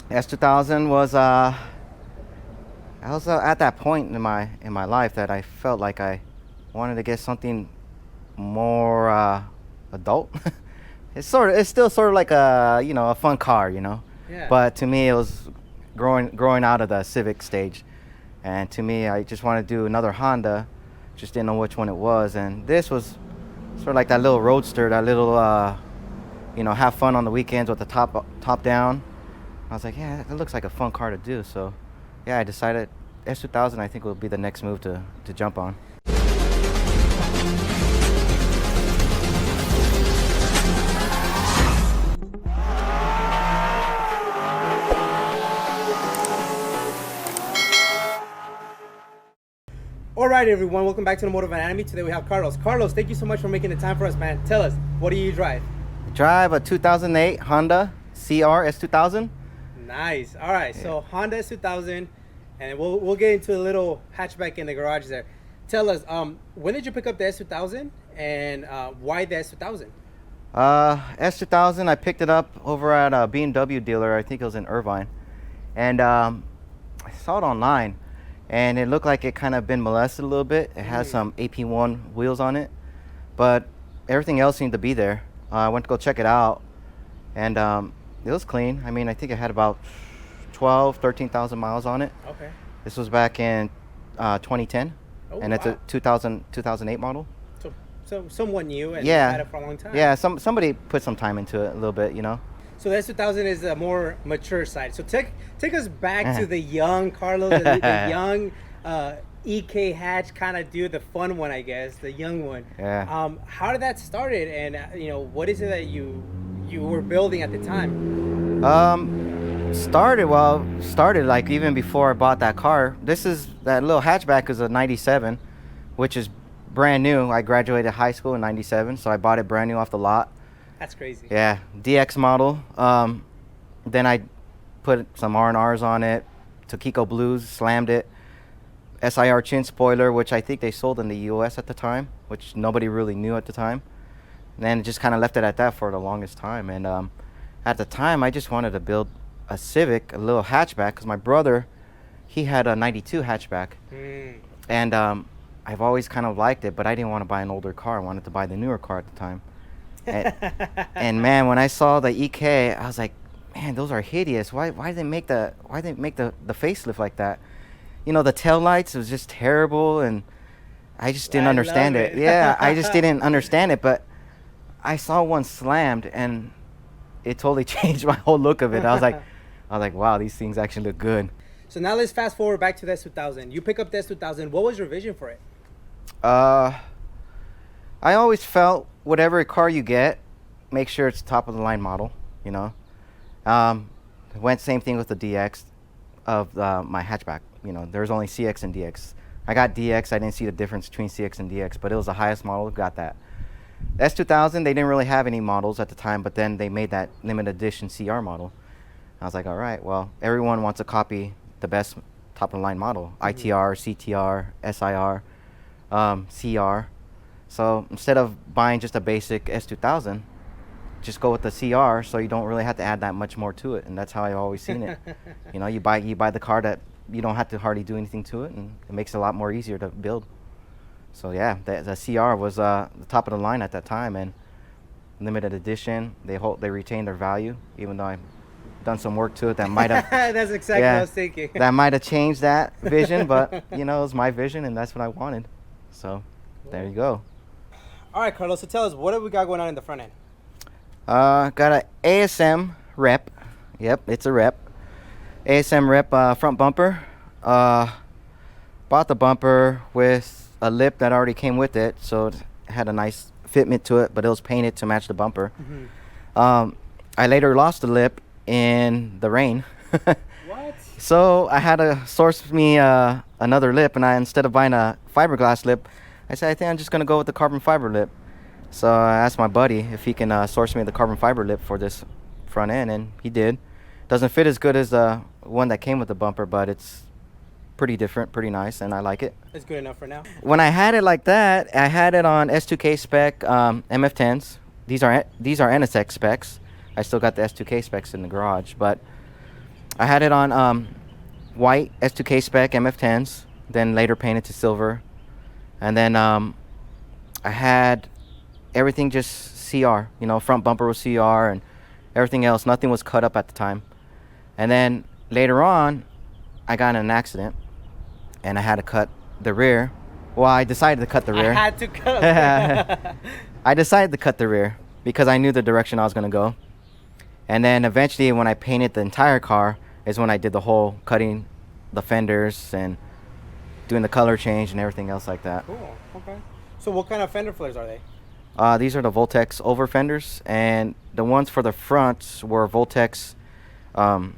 S2000 was I was at that point in my life that I felt like I wanted to get something more adult. It's still sort of like a fun car, Yeah. but to me it was growing out of the Civic stage, and to me I just wanted to do another Honda, just didn't know which one it was, and this was sort of like that little roadster, that little have fun on the weekends with the top down. I was like, yeah, that looks like a fun car to do. So, yeah, I decided S2000 I think will be the next move to jump on. All right, everyone. Welcome back to the Motive Anatomy. Today we have Carlos. Carlos, thank you so much for making the time for us, man. Tell us, what do you drive? Drive a 2008 Honda CR S2000. Nice. All right. Yeah. So Honda S2000, and we'll get into a little hatchback in the garage there. Tell us, when did you pick up the S2000, and why the S2000? S2000 I picked it up over at a BMW dealer. I think it was in Irvine, and I saw it online, and it looked like it kind of been molested a little bit. It has some AP1 wheels on it, but everything else seemed to be there. I went to go check it out, and it was clean. I mean, I think it had about 13,000 miles on it. Okay. This was back in 2010, Oh, and it's wow. a 2008 model. So somewhat new, and Yeah. had it for a long time. Yeah, somebody put some time into it a little bit. So the S2000 is a more mature side. So take us back Uh-huh. to the young Carlos, the young EK hatch kind of dude, the fun one, I guess, the young one. Yeah. How did that started, and what is it that you were building at the time? Started like even before I bought that car. That little hatchback is a 97, which is brand new. I graduated high school in 97, so I bought it brand new off the lot. That's crazy. Yeah, DX model. Then I put some R&Rs on it, Tokiko Blues, slammed it. SIR chin spoiler, which I think they sold in the US at the time, which nobody really knew at the time. And then just kind of left it at that for the longest time. And at the time, I just wanted to build a Civic, a little hatchback, because my brother, he had a 92 hatchback. And I've always kind of liked it, but I didn't want to buy an older car. I wanted to buy the newer car at the time. And man, when I saw the EK, I was like, man, those are hideous. Why did they make the facelift like that? The tail lights was just terrible, and I just didn't understand it. Yeah, I just didn't understand it, but I saw one slammed, and it totally changed my whole look of it. I was like, wow, these things actually look good. So now let's fast forward back to the S2000. You pick up the S2000. What was your vision for it? I always felt whatever car you get, make sure it's top of the line model. Went same thing with the DX of my hatchback. There's only CX and DX. I got DX. I didn't see the difference between CX and DX, but it was the highest model. Got that. S2000, they didn't really have any models at the time, but then they made that limited edition CR model. I was like, all right, well, everyone wants to copy the best top of the line model. ITR, CTR, SIR, CR. So instead of buying just a basic S2000, just go with the CR, so you don't really have to add that much more to it. And that's how I always seen it. You buy the car that you don't have to hardly do anything to it, and it makes it a lot more easier to build. So yeah, the CR was the top of the line at that time, and limited edition. They retain their value, even though I've done some work to it that might have. That's exactly what I was thinking. That might have changed that vision, but it was my vision, and that's what I wanted. So there you go. All right, Carlos. So tell us, what have we got going on in the front end? Got a ASM rep. Yep, it's a rep. ASM rep front bumper. Bought the bumper with a lip that already came with it, so it had a nice fitment to it, but it was painted to match the bumper. I later lost the lip in the rain. What? So I had to source me another lip, and instead of buying a fiberglass lip, I said, I think I'm just going to go with the carbon fiber lip. So I asked my buddy if he can source me the carbon fiber lip for this front end, and he did. Doesn't fit as good as the one that came with the bumper, but it's pretty different, pretty nice, and I like it. It's good enough for now. When I had it like that, I had it on S2K spec MF10s. These are NSX specs. I still got the S2K specs in the garage, but I had it on white S2K spec MF10s, then later painted to silver, and then I had everything just CR. You know, front bumper was CR and everything else. Nothing was cut up at the time. And then later on, I got in an accident, and I had to cut the rear. Well, I decided to cut the rear. I had to cut. I decided to cut the rear because I knew the direction I was going to go. And then eventually when I painted the entire car is when I did the whole cutting the fenders and doing the color change and everything else like that. Cool. Okay. So what kind of fender flares are they? These are the Voltex over fenders, and the ones for the fronts were Voltex, the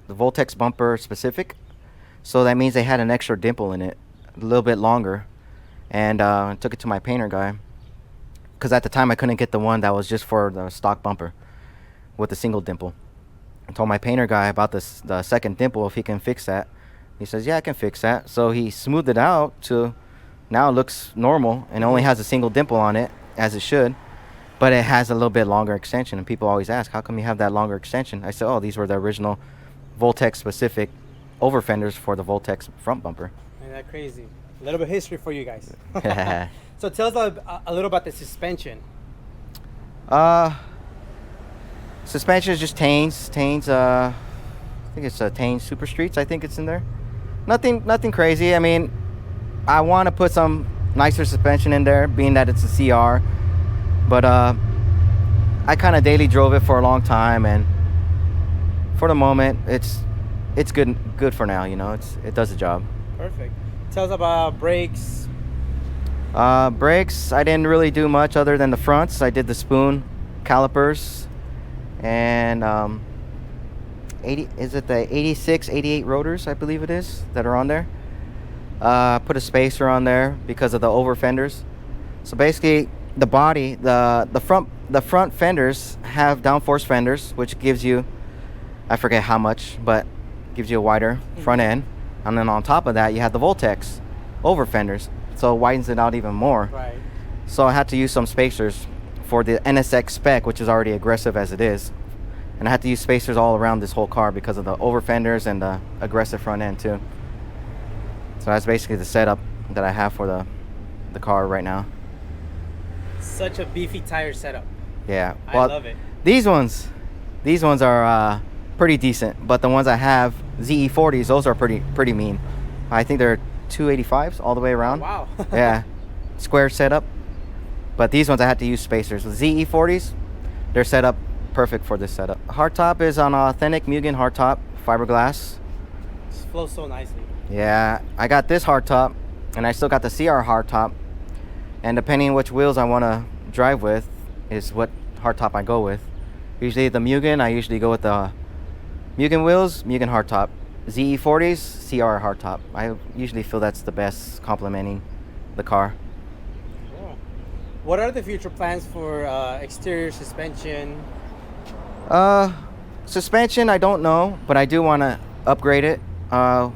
Voltex bumper specific. So that means they had an extra dimple in it, a little bit longer. And I took it to my painter guy because at the time I couldn't get the one that was just for the stock bumper with a single dimple. I told my painter guy about this, the second dimple, if he can fix that. He says, yeah, I can fix that. So he smoothed it out to now it looks normal and only has a single dimple on it, as it should. But it has a little bit longer extension. And people always ask, how come you have that longer extension? I said, oh, these were the original Voltex specific over fenders for the Voltex front bumper. Ain't that crazy? A little bit of history for you guys. So tell us a little about the suspension. Suspension is just Tanes. I think it's Tanes Super Streets. I think it's in there. Nothing crazy. I mean, I want to put some nicer suspension in there, being that it's a CR. But I kind of daily drove it for a long time, and for the moment, it's good for now. You know, it does the job. Perfect. Tell us about brakes. Brakes, I didn't really do much other than the fronts. I did the spoon calipers, and 80, is it the 86, 88 rotors, I believe it is, that are on there. Put a spacer on there because of the over fenders. So basically, the body, the front fenders have downforce fenders, which gives you, I forget how much, but gives you a wider front end. And then on top of that, you have the Voltex over fenders, so it widens it out even more. Right. So I had to use some spacers for the NSX spec, which is already aggressive as it is. And I had to use spacers all around this whole car because of the over fenders and the aggressive front end too. So that's basically the setup that I have for the car right now. Such a beefy tire setup. Yeah. I love it. These ones are pretty decent, but the ones I have, ZE40s, those are pretty mean. I think they're 285s all the way around. Oh, wow. Yeah. Square setup. But these ones I had to use spacers. With ZE40s, they're set up perfect for this setup. Hardtop is on authentic Mugen hardtop, fiberglass. It flows so nicely. Yeah, I got this hardtop, and I still got the CR hardtop. And depending on which wheels I want to drive with, is what hardtop I go with. Usually the Mugen, I usually go with the Mugen wheels, Mugen hardtop. ZE40s, CR hardtop. I usually feel that's the best complementing the car. Cool. What are the future plans for exterior suspension? Suspension, I don't know, but I do want to upgrade it. I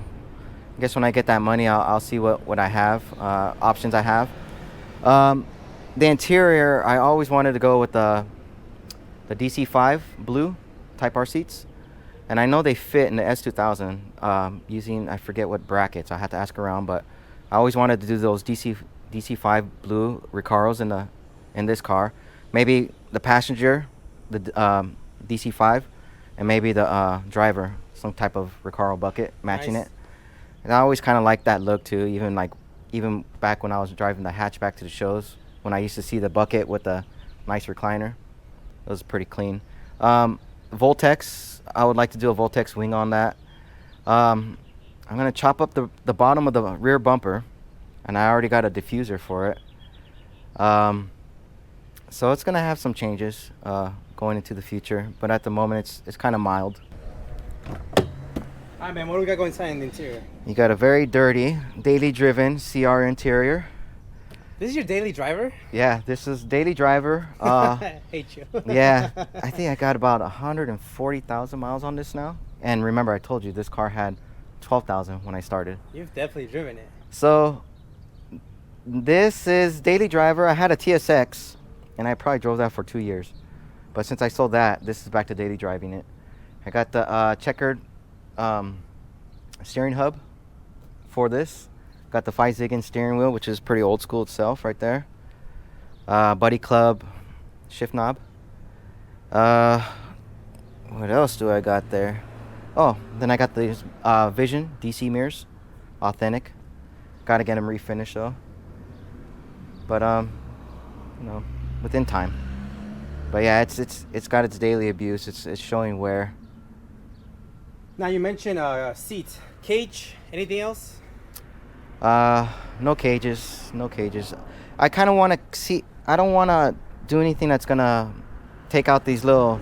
guess when I get that money, I'll see what I have, options I have. The interior, I always wanted to go with the DC5 blue Type R seats. And I know they fit in the S2000 using, I forget what brackets. I had to ask around, but I always wanted to do those DC5 blue Recaros in this car. Maybe the passenger, the DC5, and maybe the driver, some type of Recaro bucket matching Nice. it. And I always kind of liked that look too. Even back when I was driving the hatchback to the shows, when I used to see the bucket with the nice recliner, it was pretty clean. Voltex, I would like to do a Voltex wing on that. I'm gonna chop up the bottom of the rear bumper, and I already got a diffuser for it. So it's gonna have some changes going into the future, but at the moment it's kind of mild. Alright, man, what do we got going inside in the interior? You got a very dirty, daily driven CR interior. This is your daily driver? Yeah, this is daily driver. I hate you. Yeah, I think I got about 140,000 miles on this now. And remember, I told you this car had 12,000 when I started. You've definitely driven it. So this is daily driver. I had a TSX, and I probably drove that for 2 years. But since I sold that, this is back to daily driving it. I got the checkered steering hub for this. Got the 5-zig steering wheel, which is pretty old school itself right there. Buddy Club shift knob. What else do I got there? Oh, then I got these Vision DC mirrors, authentic. Gotta get them refinished though. But within time. But yeah, it's got its daily abuse. It's showing wear. Now you mentioned seats, cage, anything else? No cages, no cages. I kind of want to see. I don't want to do anything that's gonna take out these little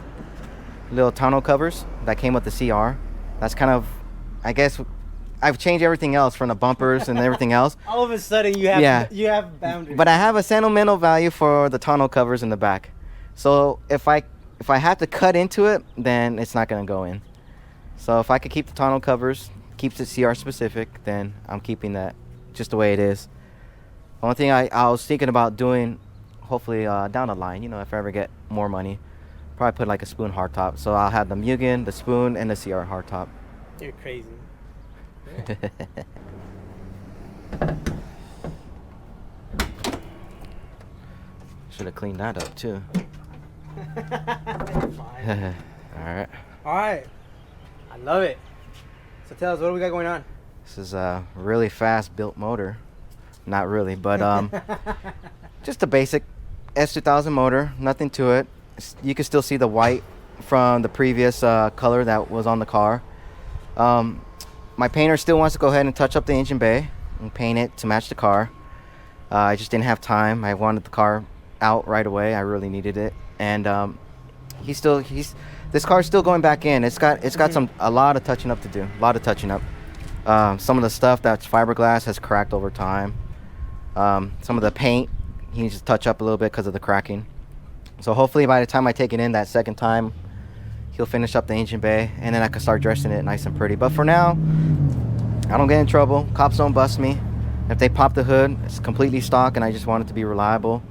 tonneau covers that came with the CR. That's kind of, I guess, I've changed everything else from the bumpers and everything else. All of a sudden you have boundaries. But I have a sentimental value for the tonneau covers in the back. So if I have to cut into it, then it's not gonna go in. So if I could keep the tonneau covers, keeps it CR specific, then I'm keeping that just the way it is. Only thing I was thinking about doing, hopefully down the line, if I ever get more money, probably put like a spoon hardtop. So I'll have the Mugen, the spoon, and the CR hardtop. You're crazy. Should have cleaned that up too. Fine. All right. I love it. So tell us, what do we got going on? This is a really fast built motor. Not really, but just a basic S2000 motor, nothing to it. You can still see the white from the previous color that was on the car. My painter still wants to go ahead and touch up the engine bay and paint it to match the car. I just didn't have time. I wanted the car out right away. I really needed it, and this car's still going back in. It's got a lot of touching up to do. A lot of touching up. Some of the stuff that's fiberglass has cracked over time. Some of the paint he needs to touch up a little bit because of the cracking. So hopefully by the time I take it in that second time, he'll finish up the engine bay, and then I can start dressing it nice and pretty. But for now, I don't get in trouble. Cops don't bust me. If they pop the hood, it's completely stock, and I just want it to be reliable.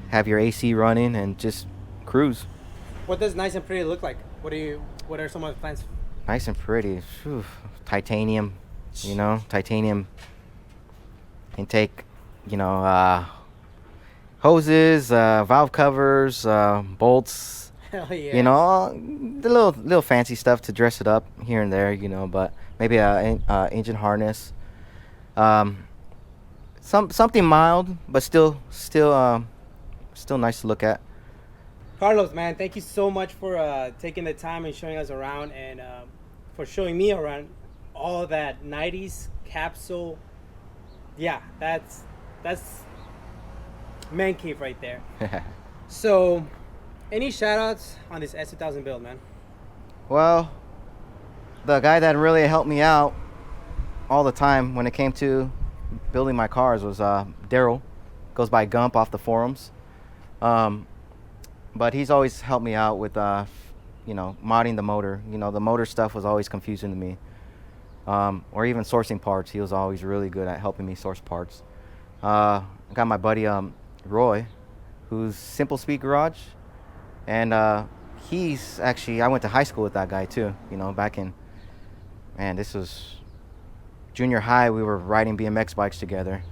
Have your AC running and just cruise. What does nice and pretty look like? What are some of the plans? Nice and pretty. Whew. Titanium, titanium intake, hoses, valve covers, bolts. Hell yeah. The little fancy stuff to dress it up here and there, but maybe a engine harness. Something mild, but still nice to look at. Carlos, man, thank you so much for taking the time and showing us around, and for showing me around all that 90s capsule. Yeah, that's man cave right there. So, any shout-outs on this S2000 build, man? Well, the guy that really helped me out all the time when it came to building my cars was Daryl. Goes by Gump off the forums. But he's always helped me out with, modding the motor. The motor stuff was always confusing to me. Or even sourcing parts. He was always really good at helping me source parts. I got my buddy Roy, who's Simple Speed Garage. And he's actually, I went to high school with that guy too, back in, man, this was junior high. We were riding BMX bikes together.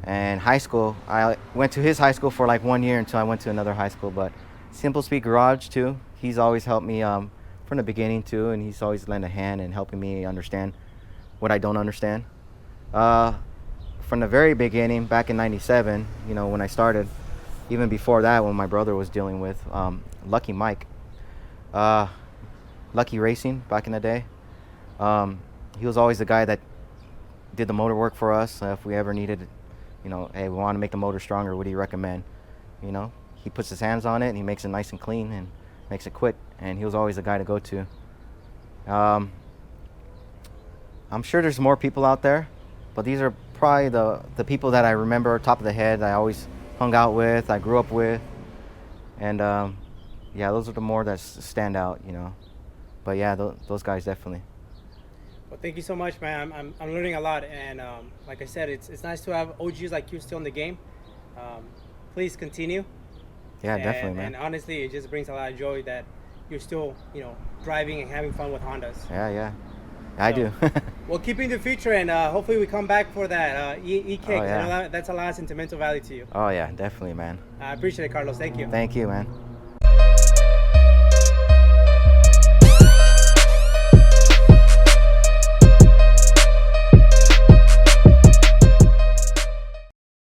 And high school, I went to his high school for like 1 year until I went to another high school. But Simple Speed Garage too, he's always helped me from the beginning too, and he's always lent a hand in helping me understand what I don't understand. From the very beginning, back in '97, when I started, even before that, when my brother was dealing with Lucky Mike, Lucky Racing back in the day, he was always the guy that did the motor work for us. If we ever needed, hey, we want to make the motor stronger, what do you recommend? He puts his hands on it and he makes it nice and clean and makes it quick, and he was always the guy to go to. I'm sure there's more people out there, but these are probably the people that I remember top of the head, I always hung out with, I grew up with, and yeah, those are the more that stand out, But yeah, those guys definitely. Well, thank you so much, man. I'm learning a lot, and like I said, it's nice to have OGs like you still in the game. Please continue. Yeah, definitely, man. And honestly, it just brings a lot of joy that you're still, driving and having fun with Hondas. Yeah. I So, do. Well, keep in the future, and hopefully we come back for that E cake. Oh, yeah. I know that's a lot of sentimental value to you. Oh yeah, definitely, man. I appreciate it, Carlos. Thank you. Thank you, man.